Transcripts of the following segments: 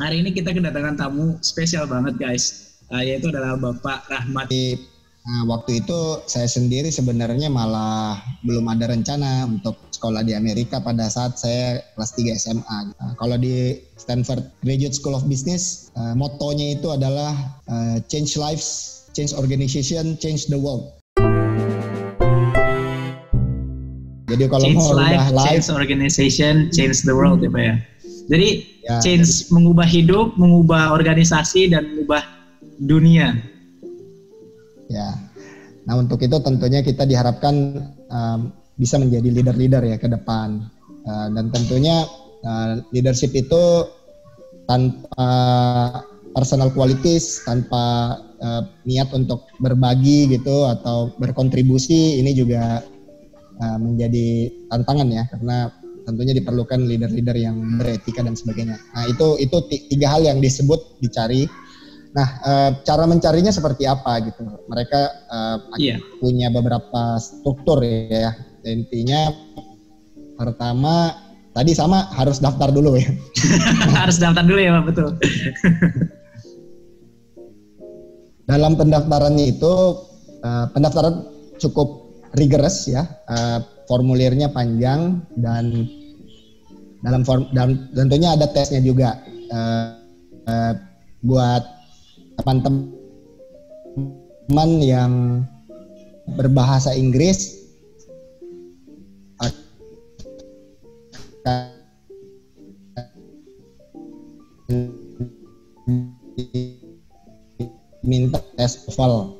Hari ini kita kedatangan tamu spesial banget guys, yaitu adalah Bapak Rahmat. Nah, waktu itu saya sendiri sebenarnya malah belum ada rencana untuk sekolah di Amerika pada saat saya kelas 3 SMA. Kalau di Stanford Graduate School of Business, motonya itu adalah change lives, change organization, change the world. Jadi kalau change mau life, life, change organization, change the world ya Pak ya. Jadi ya, change mengubah hidup, mengubah organisasi, dan mengubah dunia. Ya, nah untuk itu tentunya kita diharapkan bisa menjadi leader-leader ya ke depan, dan tentunya leadership itu tanpa personal qualities, tanpa niat untuk berbagi gitu atau berkontribusi, ini juga menjadi tantangan ya, karena tentunya diperlukan leader-leader yang beretika dan sebagainya. Nah itu 3 hal yang disebut dicari. Nah, cara mencarinya seperti apa gitu? Mereka punya beberapa struktur ya. Intinya pertama tadi sama harus daftar dulu ya. Harus daftar dulu ya Pak, betul. Dalam pendaftarannya itu pendaftaran cukup rigorous ya. Formulirnya panjang dan dan tentunya ada tesnya juga buat teman-teman yang berbahasa Inggris minta tes TOEFL.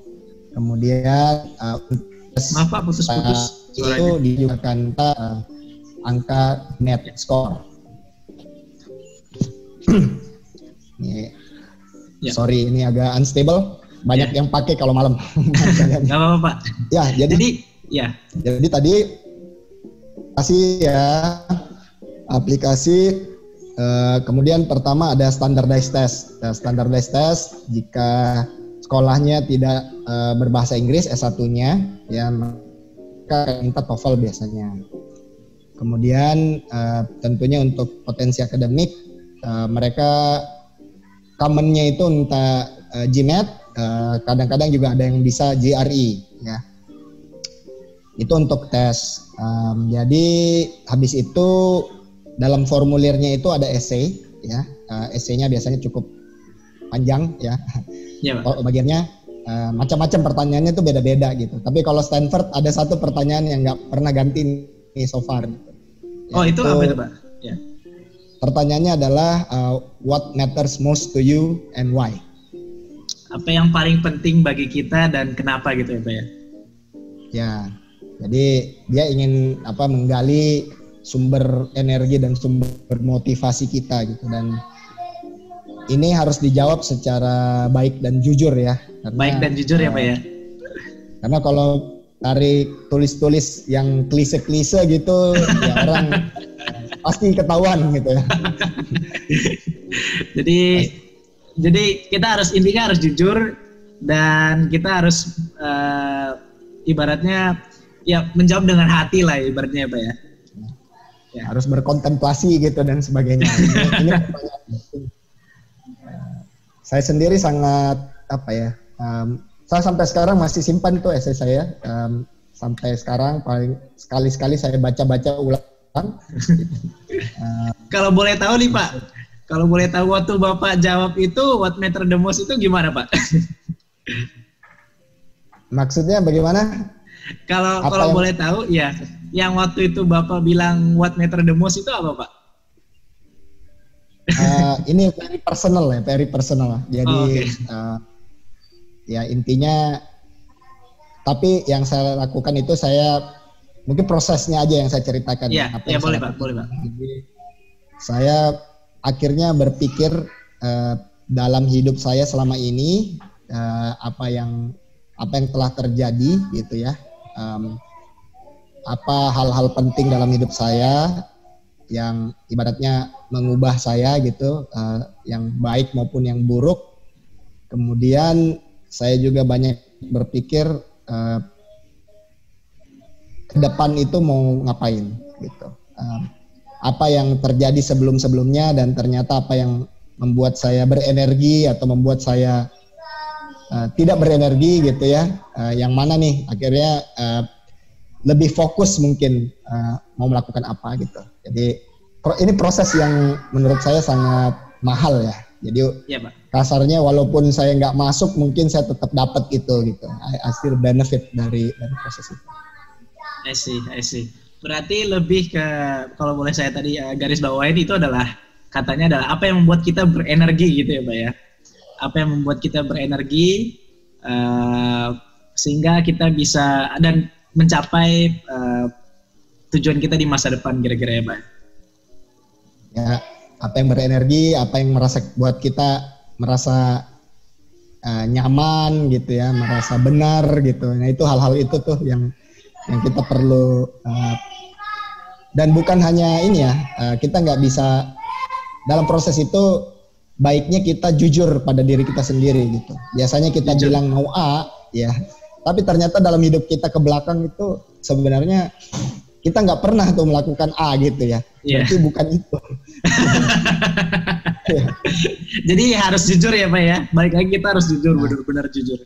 Kemudian maaf Pak, putus-putus itu dijuakan angka net score. Sorry, ini agak unstable. Banyak yang pakai kalau malam. Gak apa-apa Pak. Ya, jadi tadi aplikasi. Kemudian pertama ada standardized test. Standardized test jika sekolahnya tidak berbahasa Inggris S1-nya, ya maka minta TOEFL biasanya. Kemudian tentunya untuk potensi akademik mereka commonnya itu minta GMAT, kadang-kadang juga ada yang bisa GRE ya. Itu untuk tes. Jadi habis itu dalam formulirnya itu ada essay ya. Essay-nya biasanya cukup panjang ya. Bagiannya macam-macam pertanyaannya itu beda-beda gitu. Tapi kalau Stanford ada satu pertanyaan yang nggak pernah ganti nih so far. Oh itu apa itu Pak? Ya. Pertanyaannya adalah what matters most to you and why? Apa yang paling penting bagi kita dan kenapa gitu ya Pak ya? Ya, jadi dia ingin menggali sumber energi dan sumber motivasi kita gitu, dan ini harus dijawab secara baik dan jujur ya. Baik dan jujur ya Pak ya. Karena kalau tarik tulis-tulis yang klise-klise gitu, ya orang pasti ketahuan gitu ya. Jadi kita intinya harus jujur, dan kita harus ibaratnya ya menjawab dengan hati lah ibaratnya Pak ya. Ya. Harus berkontemplasi gitu dan sebagainya. Ini saya sendiri sangat saya sampai sekarang masih simpan tuh essay saya. Sampai sekarang paling sekali-sekali saya baca-baca ulang. Kalau boleh tahu nih Pak, kalau boleh tahu waktu Bapak jawab itu what matter the most itu gimana Pak? Maksudnya bagaimana? Kalau boleh tahu ya, yang waktu itu Bapak bilang what matter the most itu apa Pak? Ini very personal. Jadi ya intinya, tapi yang saya lakukan itu mungkin prosesnya aja yang saya ceritakan. Iya, boleh Pak. Jadi saya akhirnya berpikir dalam hidup saya selama ini apa yang telah terjadi gitu ya. Apa hal-hal penting dalam hidup saya yang ibaratnya mengubah saya gitu, yang baik maupun yang buruk. Kemudian saya juga banyak berpikir ke depan itu mau ngapain gitu. Apa yang terjadi sebelum-sebelumnya dan ternyata apa yang membuat saya berenergi atau membuat saya tidak berenergi gitu ya. Yang mana nih akhirnya lebih fokus mungkin mau melakukan apa gitu. Jadi ini proses yang menurut saya sangat mahal ya. Jadi ya, Pak, kasarnya walaupun saya nggak masuk mungkin saya tetap dapat gitu. I still benefit dari proses itu. I see. Berarti lebih ke, kalau boleh saya tadi garis bawain, itu adalah katanya adalah apa yang membuat kita berenergi gitu ya Pak ya. Apa yang membuat kita berenergi sehingga kita bisa dan mencapai tujuan kita di masa depan kira-kira ya Pak. Ya, apa yang berenergi, apa yang buat kita merasa nyaman gitu ya, merasa benar gitu. Nah itu hal-hal itu tuh yang kita perlu dan bukan hanya ini ya, kita nggak bisa dalam proses itu baiknya kita jujur pada diri kita sendiri gitu. Biasanya kita bilang mau A ya, tapi ternyata dalam hidup kita ke belakang itu sebenarnya kita nggak pernah tuh melakukan A gitu ya. Berarti bukan itu. Jadi harus jujur ya Pak ya. Balik lagi kita harus jujur, benar-benar jujur.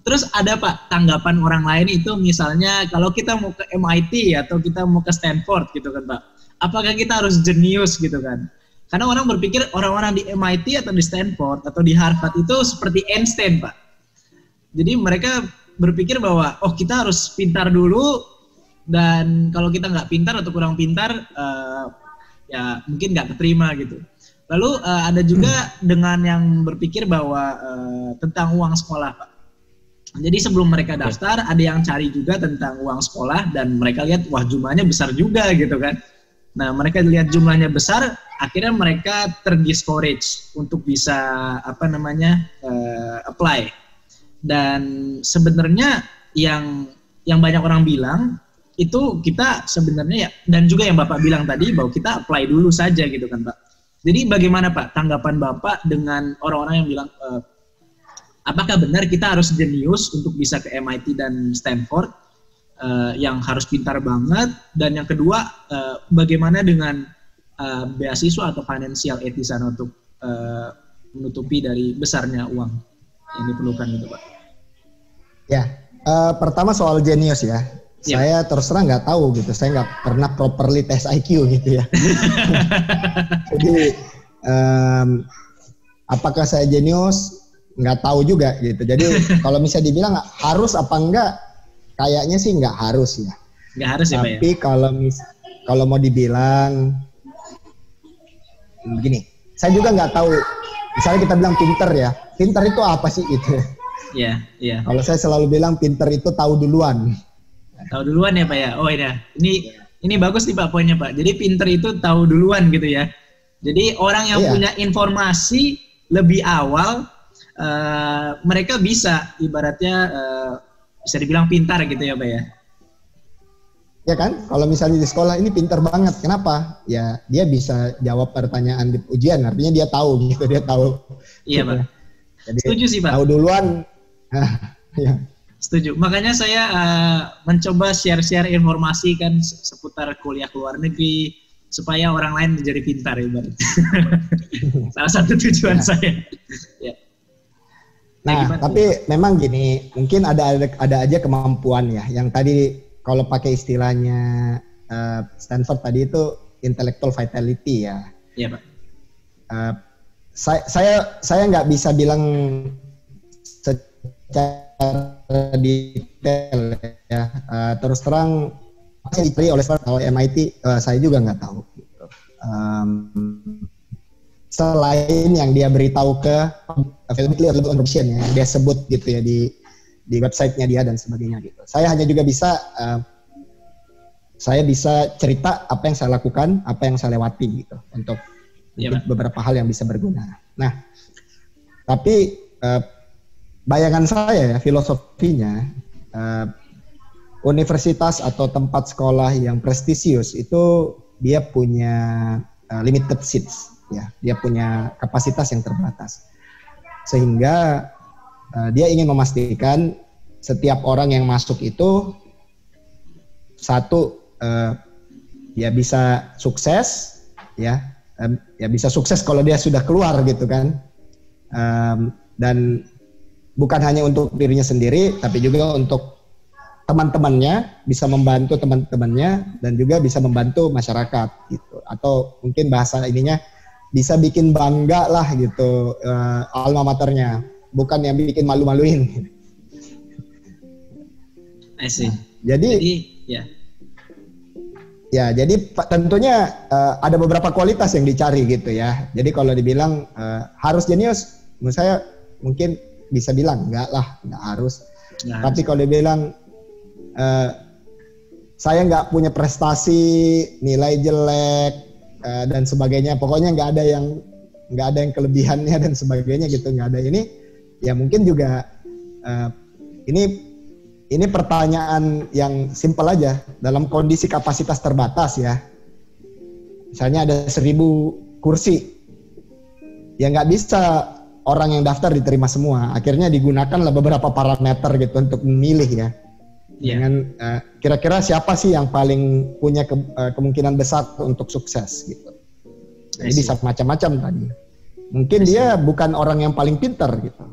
Terus ada Pak tanggapan orang lain itu misalnya kalau kita mau ke MIT atau kita mau ke Stanford gitu kan Pak. Apakah kita harus jenius gitu kan? Karena orang berpikir orang-orang di MIT atau di Stanford atau di Harvard itu seperti Einstein Pak. Jadi mereka berpikir bahwa kita harus pintar dulu, dan kalau kita nggak pintar atau kurang pintar ya mungkin nggak keterima gitu. Lalu ada juga dengan yang berpikir bahwa tentang uang sekolah Pak. Jadi sebelum mereka daftar ada yang cari juga tentang uang sekolah dan mereka lihat wah jumlahnya besar juga gitu kan. Nah mereka lihat jumlahnya besar, akhirnya mereka terdiscourage untuk bisa apply. Dan sebenarnya yang banyak orang bilang itu kita sebenarnya ya, dan juga yang Bapak bilang tadi bahwa kita apply dulu saja gitu kan Pak. Jadi bagaimana Pak tanggapan Bapak dengan orang-orang yang bilang apakah benar kita harus jenius untuk bisa ke MIT dan Stanford yang harus pintar banget, dan yang kedua bagaimana dengan beasiswa atau financial aid di sana untuk menutupi dari besarnya uang yang diperlukan gitu Pak. Ya, pertama soal jenius ya. Saya terus terang nggak tahu gitu, saya nggak pernah properly tes IQ gitu ya. Jadi apakah saya jenius? Nggak tahu juga gitu. Jadi kalau misalnya dibilang harus apa enggak, kayaknya sih nggak harus ya. Nggak harus ya Pak ya. Tapi kalau mau dibilang begini, saya juga nggak tahu. Misalnya kita bilang pinter ya, pinter itu apa sih itu? Iya. Kalau saya selalu bilang pinter itu tahu duluan. Tahu duluan ya Pak ya. Oh iya, ini bagus nih Pak poinnya Pak. Jadi pinter itu tahu duluan gitu ya. Jadi orang yang punya informasi lebih awal, mereka bisa ibaratnya bisa dibilang pintar gitu ya Pak ya. Ya kan, kalau misalnya di sekolah ini pintar banget, kenapa? Ya dia bisa jawab pertanyaan di ujian, artinya dia tahu gitu, dia tahu. Iya Pak. Jadi, setuju sih Pak. Tahu duluan. Ya. Setuju. Makanya saya mencoba share-share informasi kan seputar kuliah ke luar negeri supaya orang lain menjadi pintar ibarat. Salah satu tujuan saya. Ya. Nah, tapi memang gini, mungkin ada aja kemampuan ya. Yang tadi kalau pakai istilahnya Stanford tadi itu intellectual vitality ya. Iya Pak. Saya nggak bisa bilang secara detail ya. Terus terang saya dipilih oleh MIT, saya juga nggak tahu. Gitu. Selain yang dia beritahu ke availability of information ya, yang dia sebut gitu ya di websitenya dia dan sebagainya gitu. Saya hanya juga bisa cerita apa yang saya lakukan, apa yang saya lewati gitu untuk beberapa hal yang bisa berguna. Nah, tapi bayangan saya ya, filosofinya universitas atau tempat sekolah yang prestisius itu dia punya limited seats ya, dia punya kapasitas yang terbatas. Sehingga dia ingin memastikan setiap orang yang masuk itu satu dia bisa sukses ya, ya bisa sukses kalau dia sudah keluar gitu kan. Dan bukan hanya untuk dirinya sendiri, tapi juga untuk teman-temannya, bisa membantu teman-temannya dan juga bisa membantu masyarakat gitu. Atau mungkin bahasa ininya bisa bikin bangga lah gitu alma maternya, bukan yang bikin malu-maluin. I see. Jadi ya. Ya, jadi tentunya ada beberapa kualitas yang dicari gitu ya. Jadi kalau dibilang harus jenius, menurut saya mungkin bisa bilang enggak harus. Tapi kalau dibilang saya nggak punya prestasi, nilai jelek dan sebagainya, pokoknya nggak ada yang kelebihannya dan sebagainya gitu, nggak ada ini, ya mungkin juga ini pertanyaan yang simpel aja. Dalam kondisi kapasitas terbatas ya, misalnya ada 1.000 kursi, ya nggak bisa orang yang daftar diterima semua. Akhirnya digunakanlah beberapa parameter gitu untuk memilih ya. Dengan kira-kira siapa sih yang paling punya kemungkinan besar untuk sukses gitu. Jadi bisa macam-macam tadi. Mungkin dia bukan orang yang paling pintar gitu.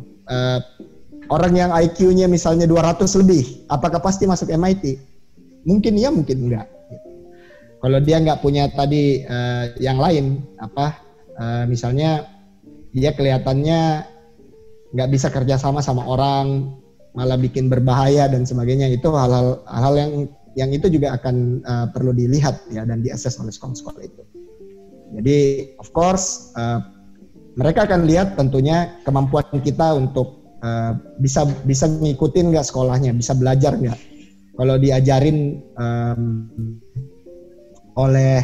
Orang yang IQ-nya misalnya 200 lebih, apakah pasti masuk MIT? Mungkin iya, mungkin enggak. Kalau dia nggak punya tadi yang lain, misalnya dia kelihatannya nggak bisa kerjasama sama orang, malah bikin berbahaya dan sebagainya, itu hal-hal yang itu juga akan perlu dilihat ya dan diakses oleh sekolah-sekolah itu. Jadi of course mereka akan lihat tentunya kemampuan kita untuk bisa ngikutin nggak sekolahnya, bisa belajar nggak. Kalau diajarin oleh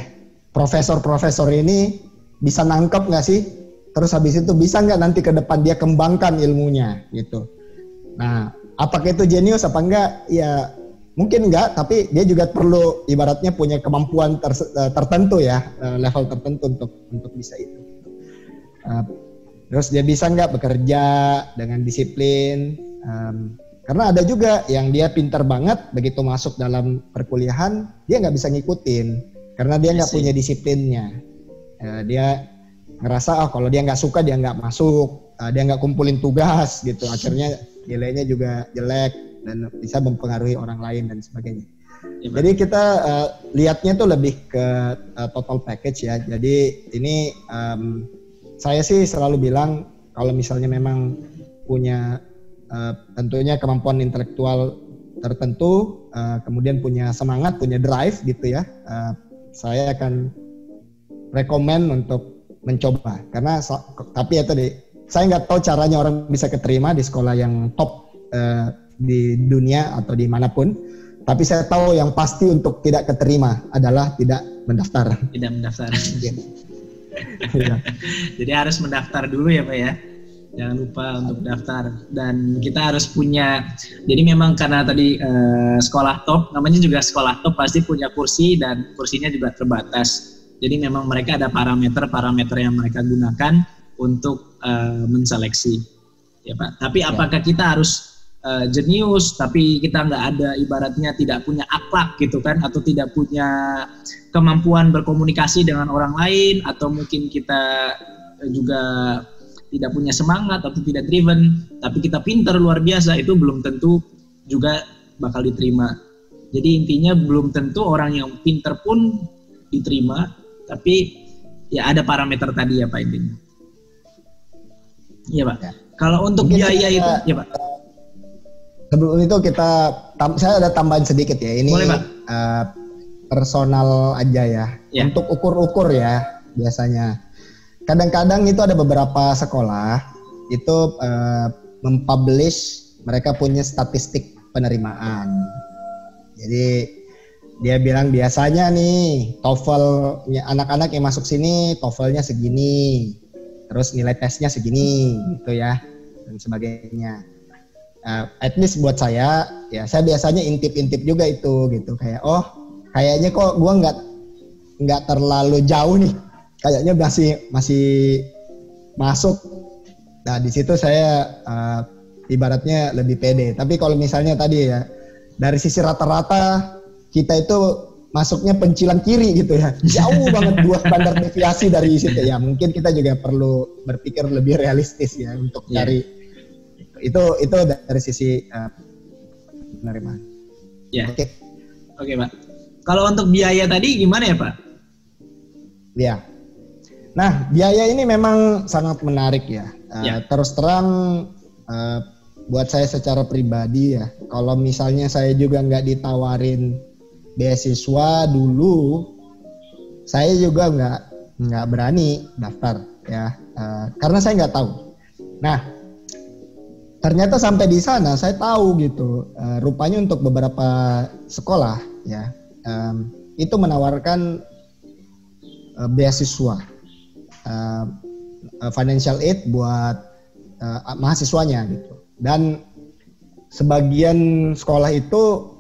profesor-profesor ini bisa nangkep nggak sih? Terus habis itu bisa nggak nanti ke depan dia kembangkan ilmunya gitu. Nah, apakah itu jenius apa enggak? Ya mungkin enggak, tapi dia juga perlu ibaratnya punya kemampuan tertentu ya, level tertentu untuk bisa itu. Terus dia bisa nggak bekerja dengan disiplin? Karena ada juga yang dia pintar banget, begitu masuk dalam perkuliahan dia nggak bisa ngikutin karena dia nggak punya disiplinnya. Dia ngerasa kalau dia nggak suka dia nggak masuk, dia nggak kumpulin tugas gitu, akhirnya nilainya juga jelek dan bisa mempengaruhi orang lain dan sebagainya. Jadi kita lihatnya tuh lebih ke total package ya. Jadi ini saya sih selalu bilang kalau misalnya memang punya tentunya kemampuan intelektual tertentu, kemudian punya semangat, punya drive gitu ya, saya akan rekomen untuk mencoba. Karena tapi ya tadi saya nggak tahu caranya orang bisa keterima di sekolah yang top di dunia atau dimanapun. Tapi saya tahu yang pasti untuk tidak keterima adalah tidak mendaftar. Tidak mendaftar. Jadi harus mendaftar dulu ya Pak ya. Jangan lupa untuk daftar. Dan kita harus punya, jadi memang karena tadi sekolah top, namanya juga sekolah top pasti punya kursi dan kursinya juga terbatas. Jadi memang mereka ada parameter yang mereka gunakan untuk menseleksi ya Pak. Tapi apakah kita harus jenius tapi kita nggak ada ibaratnya tidak punya akhlak gitu kan, atau tidak punya kemampuan berkomunikasi dengan orang lain, atau mungkin kita juga tidak punya semangat atau tidak driven tapi kita pintar luar biasa, itu belum tentu juga bakal diterima. Jadi intinya belum tentu orang yang pintar pun diterima, tapi ya ada parameter tadi ya Pak intinya. Iya Pak. Kalau untuk mungkin biaya itu ya Pak. Sebelum itu saya ada tambahan sedikit ya. Ini boleh, Pak. Personal aja ya. Untuk ukur-ukur ya biasanya. Kadang-kadang itu ada beberapa sekolah itu mempublish, mereka punya statistik penerimaan. Jadi dia bilang biasanya nih TOEFL anak-anak yang masuk sini TOEFL-nya segini, terus nilai tesnya segini gitu ya dan sebagainya. At least buat saya biasanya intip-intip juga itu gitu, kayak kayaknya kok gue nggak terlalu jauh nih, kayaknya masih masuk. Nah di situ saya ibaratnya lebih pede. Tapi kalau misalnya tadi ya dari sisi rata-rata kita itu masuknya pencilan kiri gitu ya. Jauh banget 2 standar deviasi dari situ ya. Mungkin kita juga perlu berpikir lebih realistis ya untuk cari itu dari sisi penerimaan. Ya. Oke, Pak. Kalau untuk biaya tadi gimana ya, Pak? Ya. Nah, biaya ini memang sangat menarik ya. Terus terang buat saya secara pribadi ya, kalau misalnya saya juga nggak ditawarin beasiswa dulu, saya juga nggak berani daftar ya, karena saya nggak tahu. Nah, ternyata sampai di sana saya tahu gitu, rupanya untuk beberapa sekolah ya itu menawarkan beasiswa, financial aid buat mahasiswanya gitu. Dan sebagian sekolah itu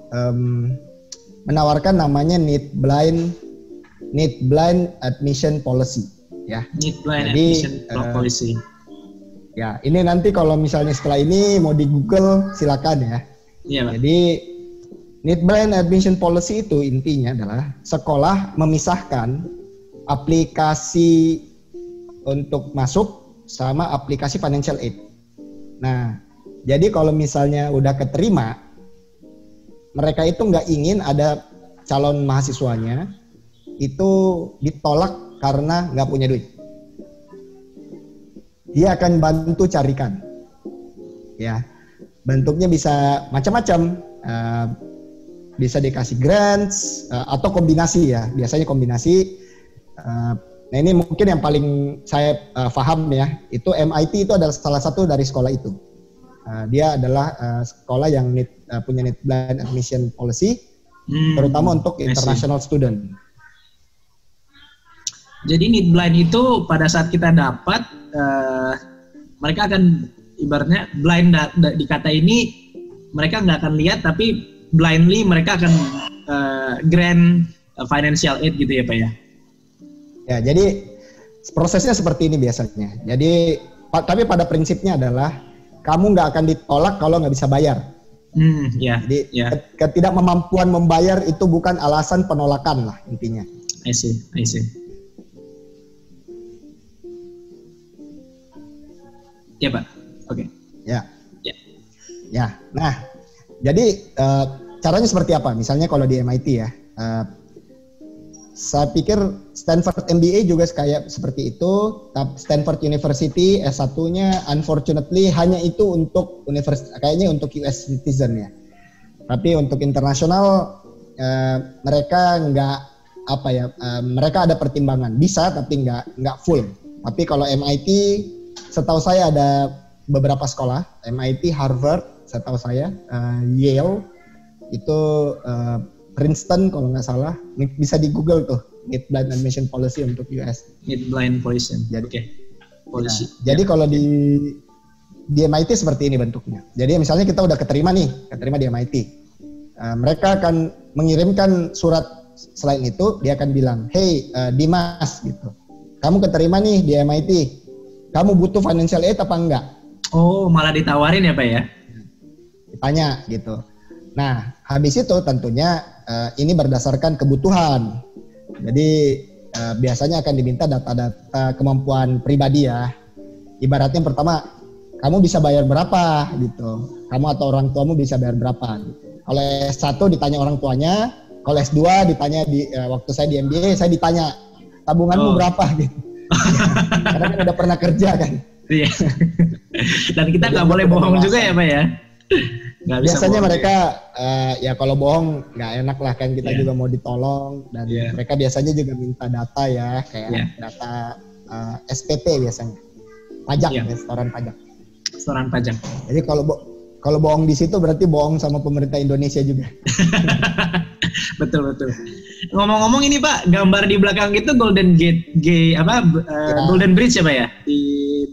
menawarkan namanya need blind admission policy ya. Need blind admission policy. Ya, ini nanti kalau misalnya setelah ini mau di Google silakan ya. Iya, Pak. Jadi need blind admission policy itu intinya adalah sekolah memisahkan aplikasi untuk masuk sama aplikasi financial aid. Nah, jadi kalau misalnya udah keterima, mereka itu nggak ingin ada calon mahasiswanya itu ditolak karena nggak punya duit. Dia akan bantu carikan, ya. Bentuknya bisa macam-macam, bisa dikasih grants atau kombinasi ya. Biasanya kombinasi. Nah ini mungkin yang paling saya paham ya. Itu MIT itu adalah salah satu dari sekolah itu. Dia adalah sekolah yang punya need blind admission policy, terutama untuk international student. Jadi need blind itu pada saat kita dapat, mereka akan ibaratnya blind di kata ini mereka nggak akan lihat, tapi blindly mereka akan grant financial aid gitu ya Pak ya? Ya, jadi prosesnya seperti ini biasanya. Jadi tapi pada prinsipnya adalah kamu nggak akan ditolak kalau nggak bisa bayar. Jadi ketidakmampuan membayar itu bukan alasan penolakan lah intinya. I see. Ya Pak, oke. Ya. Nah, jadi caranya seperti apa? Misalnya kalau di MIT ya, saya pikir Stanford MBA juga kayak seperti itu. Stanford University S1-nya unfortunately hanya itu untuk kayaknya untuk US citizen ya. Tapi untuk internasional mereka nggak mereka ada pertimbangan, bisa tapi nggak full. Tapi kalau MIT setahu saya ada beberapa sekolah, MIT, Harvard, setahu saya, Yale, itu Princeton kalau nggak salah, bisa di Google tuh, need blind admission policy untuk US. Need blind policy. Policy. Jadi kalau di MIT seperti ini bentuknya. Jadi misalnya kita udah keterima di MIT, mereka akan mengirimkan surat selain itu, dia akan bilang, hey Dimas gitu, kamu keterima nih di MIT. Kamu butuh financial aid apa enggak? Oh, malah ditawarin ya Pak ya? Ditanya gitu. Nah, habis itu tentunya ini berdasarkan kebutuhan. Jadi biasanya akan diminta data-data kemampuan pribadi ya. Ibaratnya pertama, kamu bisa bayar berapa gitu. Kamu atau orang tuamu bisa bayar berapa gitu. Kalau S1 ditanya orang tuanya, kalau S2 ditanya waktu saya di MBA, saya ditanya tabunganmu berapa gitu. Karena kan udah pernah kerja kan. Iya. Dan kita nggak boleh bohong juga ya Pak ya. Biasanya mereka ya kalau bohong nggak enak lah kan, kita juga mau ditolong, dan mereka biasanya juga minta data ya, kayak data SPT biasanya, pajak ya, setoran pajak. Jadi kalau bohong di situ berarti bohong sama pemerintah Indonesia juga. Betul. Ngomong-ngomong ini Pak, gambar di belakang itu Golden Golden Bridge ya Pak ya di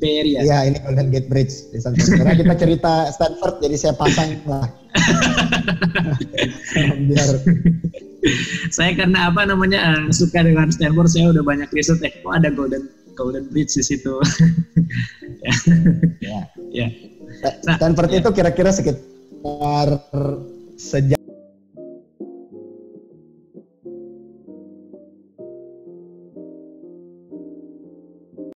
Bay Area. Iya, ini Golden Gate Bridge di Stanford. Karena kita cerita Stanford, jadi saya pasang lah. Biar saya karena suka dengan Stanford, saya udah banyak riset kok ada Golden Bridge di situ. Ya. Stanford itu kira-kira sekitar sejam